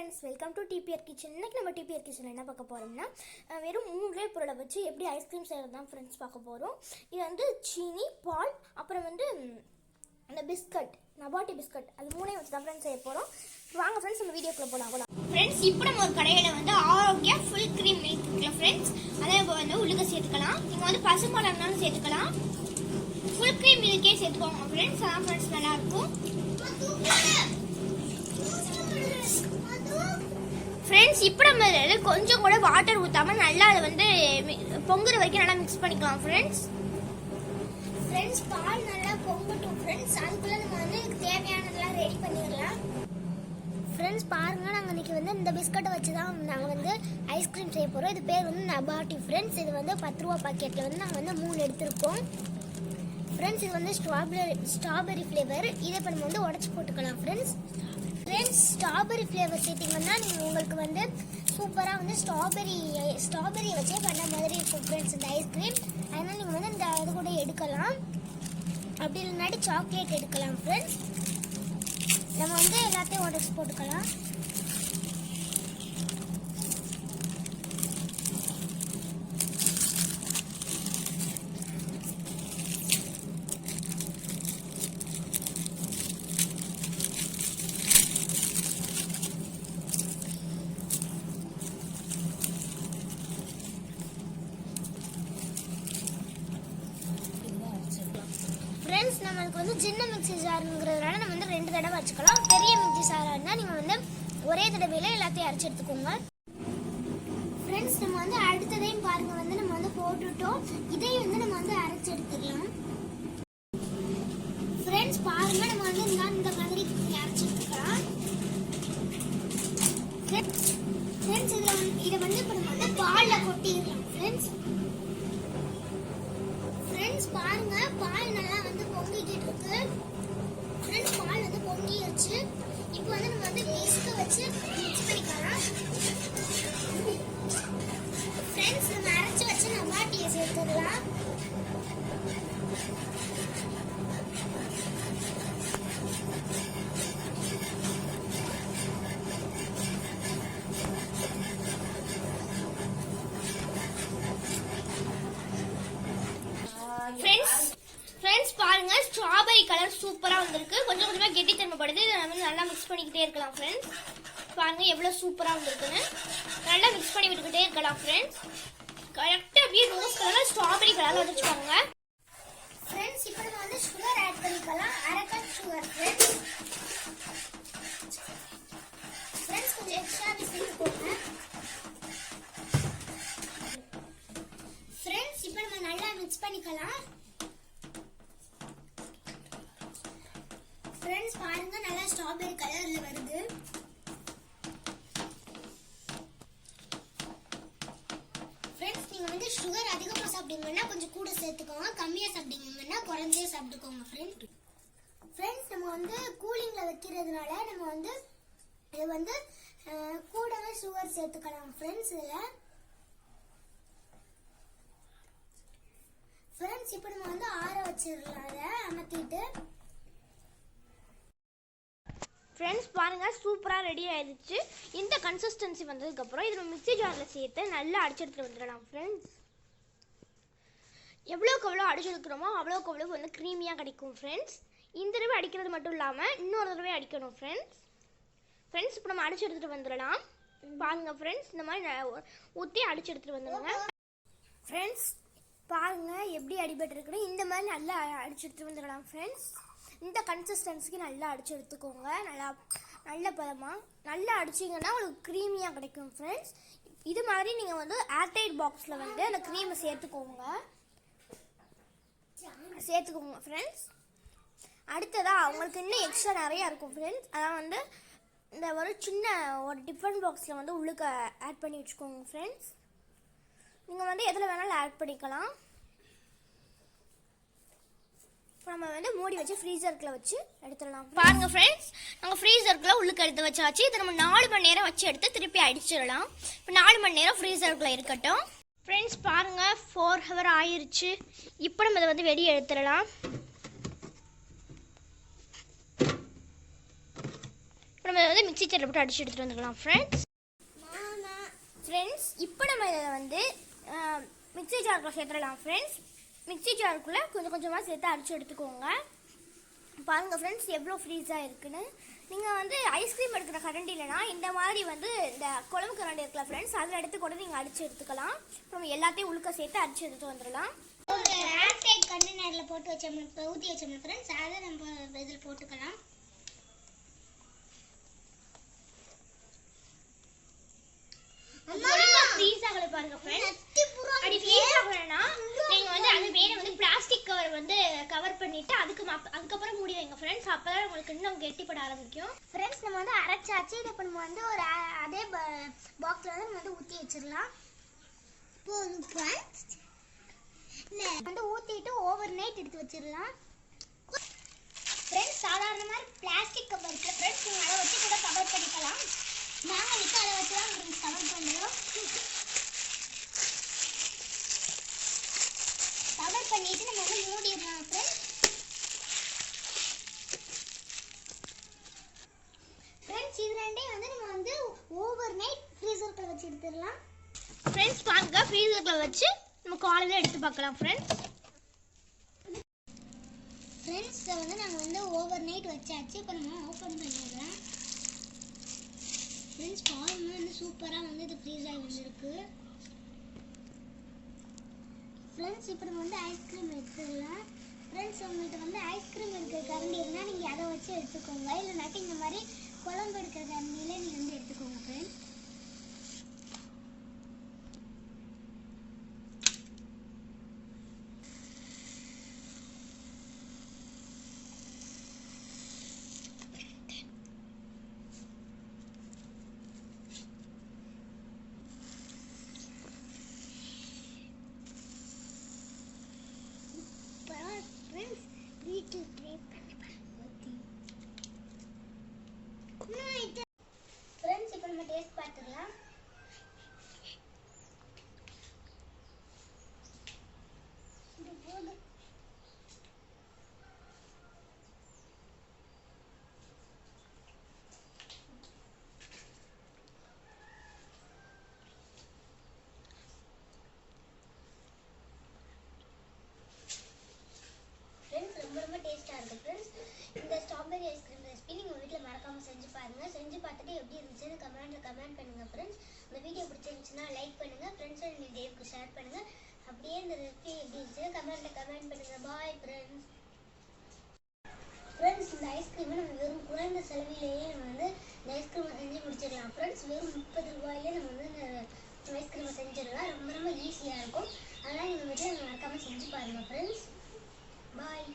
Friends, welcome to DPR kitchen. இன்றைக்கி நம்ம DPR கிச்சனில் என்ன பார்க்க போகிறோம்னா, வெறும் 3 பொருளை வச்சு எப்படி ஐஸ்கிரீம் செய்கிறது தான் ஃப்ரெண்ட்ஸ் பார்க்க போகிறோம். இது வந்து சீனி, பால், அப்புறம் வந்து அந்த பிஸ்கட், நபாட்டி பிஸ்கட், அது 3 வச்சு தான் ஃப்ரெண்ட்ஸ் செய்ய போகிறோம். வாங்க ஃப்ரெண்ட்ஸ், நம்ம வீடியோக்குள்ளே போகலாம். ஃப்ரெண்ட்ஸ், இப்போ நம்ம ஒரு கடையில் வந்து ஆரோக்கியா ஃபுல் க்ரீம் மில்க் இருக்குல்ல ஃப்ரெண்ட்ஸ், அதை நம்ம வந்து உள்ளுக்க சேர்த்துக்கலாம். நீங்கள் வந்து பசும்பால் இருந்தாலும் சேர்த்துக்கலாம், ஃபுல் க்ரீம் மில்கே சேர்த்துக்கோங்க ஃப்ரெண்ட்ஸ். அதான் ஃப்ரெண்ட்ஸ் நல்லாயிருக்கும். ஃப்ரெண்ட்ஸ், இப்போ நம்ம கொஞ்சம் கூட வாட்டர் ஊற்றாமல் நல்லா அதை வந்து பொங்குற வரைக்கும் நல்லா மிக்ஸ் பண்ணிக்கலாம் ஃப்ரெண்ட்ஸ். பால் நல்லா பொங்கட்டும் ஃப்ரெண்ட்ஸ். அதுக்குள்ளே நம்ம வந்து தேவையானதெல்லாம் ரெடி பண்ணிடலாம். ஃப்ரெண்ட்ஸ் பாருங்கள், நாங்கள் இன்றைக்கி வந்து இந்த பிஸ்கட்டை வச்சு தான் நாங்கள் வந்து ஐஸ்கிரீம் செய்ய போகிறோம். இது பேர் வந்து நபாட்டி ஃப்ரெண்ட்ஸ். இது வந்து 10 ரூபா பாக்கெட்டில் வந்து நாங்கள் வந்து 3 எடுத்திருக்கோம் ஃப்ரெண்ட்ஸ். இது வந்து ஸ்ட்ராபெரி ஃப்ளேவர். இதை இப்போ நம்ம வந்து உடச்சி போட்டுக்கலாம் ஃப்ரெண்ட்ஸ். ஸ்ட்ராபெரி ஃப்ளேவர் சேர்த்திங்கன்னா நீங்கள் உங்களுக்கு வந்து சூப்பராக வந்து ஸ்ட்ராபெரி வச்சே பண்ண மாதிரி இருக்கும் ஃப்ரெண்ட்ஸ் இந்த ஐஸ்கிரீம். அதனால் நீங்கள் வந்து இந்த இது கூட எடுக்கலாம், அப்படி இல்லைனாடி சாக்லேட் எடுக்கலாம் ஃப்ரெண்ட்ஸ். நம்ம வந்து எல்லாத்தையும் உடச்சி போட்டுக்கலாம். ஃப்ரெண்ட்ஸ், நம்மளுக்கு வந்து சின்ன மிக்சி ஜாருங்கிறதுனால நம்ம வந்து 2 தடவை வச்சுக்கலாம். பெரிய மிக்சி ஜாராக இருந்தால் நீங்கள் வந்து ஒரே தடவையில் எல்லாத்தையும் அரைச்சி எடுத்துக்கோங்க ஃப்ரெண்ட்ஸ். நம்ம வந்து அடுத்ததையும் பாருங்கள், வந்து நம்ம வந்து போட்டுட்டோம். இதையும் வந்து நம்ம வந்து அரைச்சி எடுத்துக்கலாம் ஃப்ரெண்ட்ஸ். பாருங்கள், நம்ம வந்து இந்த மாதிரி அரைச்சி எடுத்துக்கலாம் ஃப்ரெண்ட்ஸ். இதை வந்து இப்போ நம்ம வந்து பாலில் கொட்டிடலாம் ஃப்ரெண்ட்ஸ். பாருங்க, பால் நல்லா வந்து பொங்கிக்கிட்டு இருக்கு ஃப்ரெண்ட்ஸ். பால் வந்து பொங்கிடுச்சு. இப்போ வந்து நம்ம வந்து விஸ்க வச்சு மிக்ஸ் பண்ணிக்கலாம் ஃப்ரெண்ட்ஸ். நம்ம அரைச்சி வச்சு நபாட்டியை சேர்த்துடலாம். ஃப்ரெண்ட்ஸ் பாருங்க, ஸ்ட்ராபெரி கலர் சூப்பராக வந்திருக்கு. கொஞ்சம் கொஞ்சமாக கெட்டித்தன்மைப்படுது. இதை நம்ம நல்லா மிக்ஸ் பண்ணிக்கிட்டே இருக்கலாம் ஃப்ரெண்ட்ஸ். பாருங்க எவ்வளோ சூப்பராக வந்திருக்குன்னு. நல்லா மிக்ஸ் பண்ணி விட்டுக்கிட்டே இருக்கலாம் ஃப்ரெண்ட்ஸ். கரெக்டாக அப்படியே ரோஸ் கலர் ஸ்ட்ராபெரி கலர் வச்சுக்கோங்க ஃப்ரெண்ட்ஸ். இப்போ நம்ம வந்து சுகர் ஆட் பண்ணிக்கலாம். 1/2 கப் சுகர் ஃப்ரெண்ட்ஸ். கொஞ்சம் எக்ஸ்ட்ரா பிஸ்கட் போடுங்க ஃப்ரெண்ட்ஸ். இப்போ நம்ம நல்லா மிக்ஸ் பண்ணிக்கலாம் ஃப்ரெண்ட்ஸ். பாருங்க, நல்லா ஸ்ட்ராபெரி கலர்ல வருது. ஃப்ரெண்ட்ஸ், நீங்க வந்து சுகர் அதிகமா சாப்பிட்டீங்கன்னா கொஞ்சம் கூட சேர்த்துக்கோங்க, கம்மியா சாப்பிட்டீங்கன்னா குறைஞ்சே சாப்பிட்டுக்கோங்க ஃப்ரெண்ட்ஸ். நம்ம வந்து கூலிங்ல வைக்கிறதுனால நம்ம வந்து இது வந்து கூடவே சுகர் சேர்த்துக்கலாம் ஃப்ரெண்ட்ஸ். இதுல ஃப்ரெண்ட்ஸ் இப்போ நம்ம வந்து ஆற வச்சிடலாம். அதை அமர்த்திட்டு ஃப்ரெண்ட்ஸ் பாருங்கள், சூப்பராக ரெடி ஆயிடுச்சு. இந்த கன்சிஸ்டன்சி வந்ததுக்கப்புறம் இதை மிக்சி ஜாரில் சேர்த்து நல்லா அடிச்சு எடுத்துகிட்டு வந்துடலாம் ஃப்ரெண்ட்ஸ். எவ்வளோக்கு எவ்வளோ அடிச்சு எடுக்கிறோமோ அவ்வளோக்கு அவ்வளோ வந்து க்ரீமியாக கிடைக்கும் ஃப்ரெண்ட்ஸ். இந்த தடவை அடிக்கிறது மட்டும் இல்லாமல் இன்னொரு தடவை அடிக்கணும் ஃப்ரெண்ட்ஸ். இப்போ நம்ம அடிச்சு எடுத்துகிட்டு வந்துடலாம். பாருங்கள் ஃப்ரெண்ட்ஸ், இந்த மாதிரி ஊற்றி அடிச்சு எடுத்துகிட்டு வந்துடுங்க ஃப்ரெண்ட்ஸ். பாருங்கள் எப்படி அடிபட்டுருக்குன்னு. இந்த மாதிரி நல்லா அடிச்சு எடுத்துகிட்டு வந்துடலாம் ஃப்ரெண்ட்ஸ். இந்த கன்சிஸ்டன்சிக்கு நல்லா அடிச்சு எடுத்துக்கோங்க. நல்ல பதமாக நல்லா அடிச்சிங்கன்னா உங்களுக்கு க்ரீமியாக கிடைக்கும் ஃப்ரெண்ட்ஸ். இது மாதிரி நீங்கள் வந்து ஏர்டைட் பாக்ஸில் வந்து அந்த க்ரீமை சேர்த்துக்கோங்க ஃப்ரெண்ட்ஸ். அடுத்ததாக உங்களுக்கு இன்னும் எக்ஸ்ட்ரா நிறையா இருக்கும் ஃப்ரெண்ட்ஸ். அதான் வந்து இந்த ஒரு சின்ன ஒரு டிஃபன் பாக்ஸில் வந்து உள்ளுக்க ஆட் பண்ணி வச்சுக்கோங்க ஃப்ரெண்ட்ஸ். நீங்கள் வந்து எதில் வேணாலும் ஆட் பண்ணிக்கலாம். நம்ம வந்து மூடி வச்சு ஃப்ரீசருக்குள்ள வச்சு எடுத்துடலாம். பாருங்க ஃப்ரெண்ட்ஸ், நாங்கள் ஃப்ரீசருக்குள்ள உள்ளுக்கு எடுத்து வச்சாச்சு. இதை நம்ம 4 மணி நேரம் வச்சு எடுத்து திருப்பி அடிச்சிடலாம். இப்போ 4 மணி நேரம் ஃப்ரீசருக்குள்ள இருக்கட்டும் ஃப்ரெண்ட்ஸ். பாருங்க 4 ஹவர் ஆயிருச்சு. இப்போ நம்ம இதை வந்து வெளியே எடுத்துடலாம். இப்போ நம்ம வந்து மிக்ஸி ஜாரில் போட்டு அடிச்சு எடுத்துகிட்டு வந்துக்கலாம் ஃப்ரெண்ட்ஸ். இப்போ நம்ம இதை வந்து மிக்ஸி ஜாருக்குள்ளே சேர்த்துடலாம் ஃப்ரெண்ட்ஸ். மிக்ஸி ஜாருக்குள்ளே கொஞ்சம் கொஞ்சமாக சேர்த்து அடிச்சு எடுத்துக்கோங்க. பாருங்கள் ஃப்ரெண்ட்ஸ் எவ்வளோ ஃப்ரீஸாக இருக்குன்னு. நீங்கள் வந்து ஐஸ்கிரீம் எடுக்கிற கரண்டி இல்லைனா இந்த மாதிரி வந்து இந்த குழம்பு கரண்டி இருக்குல்ல ஃப்ரெண்ட்ஸ், அதில் எடுத்து கூட நீங்கள் அடித்து எடுத்துக்கலாம். அப்புறம் எல்லாத்தையும் உழுக்க சேர்த்து அடித்து எடுத்து வந்துடலாம். ஒரு ஏர்டைட் கண்டெய்னரில் போட்டு வச்சோம்னா ஊற்றி வச்சோம்னா ஃப்ரெண்ட்ஸ் அதை நம்ம இதில் போட்டுக்கலாம். பாருங்க ஃப்ரெண்ட்ஸ், அப்படி ஃப்ரீஸ் ஆகணும்னா நீங்க வந்து அது மேல வந்து பிளாஸ்டிக் கவர் வந்து கவர் பண்ணிட்டு அதுக்கப்புறம் மூடி வைங்க ஃப்ரெண்ட்ஸ். அப்பதான் உங்களுக்கு இன்னும் கெட்டிப்பட ஆரம்பிக்கும் ஃப்ரெண்ட்ஸ். நம்ம வந்து அரைச்சாச்சு. இதை இப்போ நம்ம வந்து ஒரு அதே பாக்ஸ்ல வந்து நம்ம வந்து ஊற்றி வச்சிடலாம். போதும் ஃப்ரெண்ட்ஸ், வந்து ஊற்றிட்டு ஓவர் நைட் எடுத்து வச்சிடலாம் ஃப்ரெண்ட்ஸ். சாதாரணமாக பிளாஸ்டிக் கவர் இருக்குல்ல ஃப்ரெண்ட்ஸ், நீங்கள் அதை வச்சு கூட கவர் பண்ணிக்கலாம். நாங்கள் இப்போ அதை வச்சு தான் ஃப்ரெண்ட்ஸ் கவர் பண்ணுறோம். கவர் பண்ணிட்டு நம்ம வந்து மூடிடலாம் ஃப்ரெண்ட்ஸ். ஃப்ரெண்ட்ஸ் இது ரெண்டையும் வந்து நம்ம வந்து ஓவர் நைட் ஃப்ரீசருக்குள்ள வச்சு எடுத்துடலாம் ஃப்ரெண்ட்ஸ். பாருங்க ஃப்ரீசருக்குள்ள வச்சு நம்ம காலையில் எடுத்து பார்க்கலாம் ஃப்ரெண்ட்ஸ். ஃப்ரெண்ட்ஸ் வந்து நாங்கள் வந்து ஓவர் நைட் வச்சாச்சு. இப்போ நம்ம ஓப்பன் பண்ணிடலாம் ஃப்ரெண்ட்ஸ். பாருங்க வந்து சூப்பராக வந்து இது ஃப்ரீஸ் ஆகி வந்திருக்கு ஃப்ரெண்ட்ஸ். இப்போ நம்ம வந்து ஐஸ்கிரீம் எடுத்துடலாம் ஃப்ரெண்ட்ஸ். உங்கள்கிட்ட வந்து ஐஸ்கிரீம் எடுக்கிற கரண்டி இருந்தால் நீங்கள் அதை வச்சு எடுத்துக்கோங்க. இல்லைனாட்டி இந்த மாதிரி குழம்பு எடுக்கிற கரண்டியில் நீங்கள் வந்து எடுத்துக்கோங்க ஃப்ரெண்ட்ஸ். ஃப்ரெண்ட்ஸ் இப்போ நம்ம டேஸ்ட் பார்த்துக்கலாம். ரொம்ப டேஸ்ட்டாக இருக்குது ஃப்ரெண்ட்ஸ். இந்த ஸ்ட்ராபெரி ஐஸ்கிரீம் ரெசிபி நீங்கள் வீட்டில் மறக்காமல் செஞ்சு பாருங்கள். செஞ்சு பார்த்துட்டு எப்படி இருந்துச்சுன்னு கமெண்ட் பண்ணுங்கள் ஃப்ரெண்ட்ஸ். இந்த வீடியோ பிடிச்சிருந்துச்சுன்னா லைக் பண்ணுங்கள் ஃப்ரெண்ட்ஸ் அண்ட் டேவுக்கு ஷேர் பண்ணுங்கள். அப்படியே இந்த ரெசிபி எப்படி இருந்துச்சுன்னு கமெண்ட் பண்ணுங்கள். Bye friends. ஃப்ரெண்ட்ஸ் இந்த ஐஸ்கிரீமை நம்ம வெறும் குறைந்த செலவிலேயே நம்ம வந்து இந்த ஐஸ்கிரீமை செஞ்சு முடிச்சிடலாம் ஃப்ரெண்ட்ஸ். வெறும் 30 ரூபாயிலே நம்ம வந்து இந்த ஐஸ்கிரீமை செஞ்சிடலாம். ரொம்ப ஈஸியாக இருக்கும். அதனால் நீங்கள் வீட்டில் மறக்காமல் செஞ்சு பாருங்கள் ஃப்ரெண்ட்ஸ். பாய்.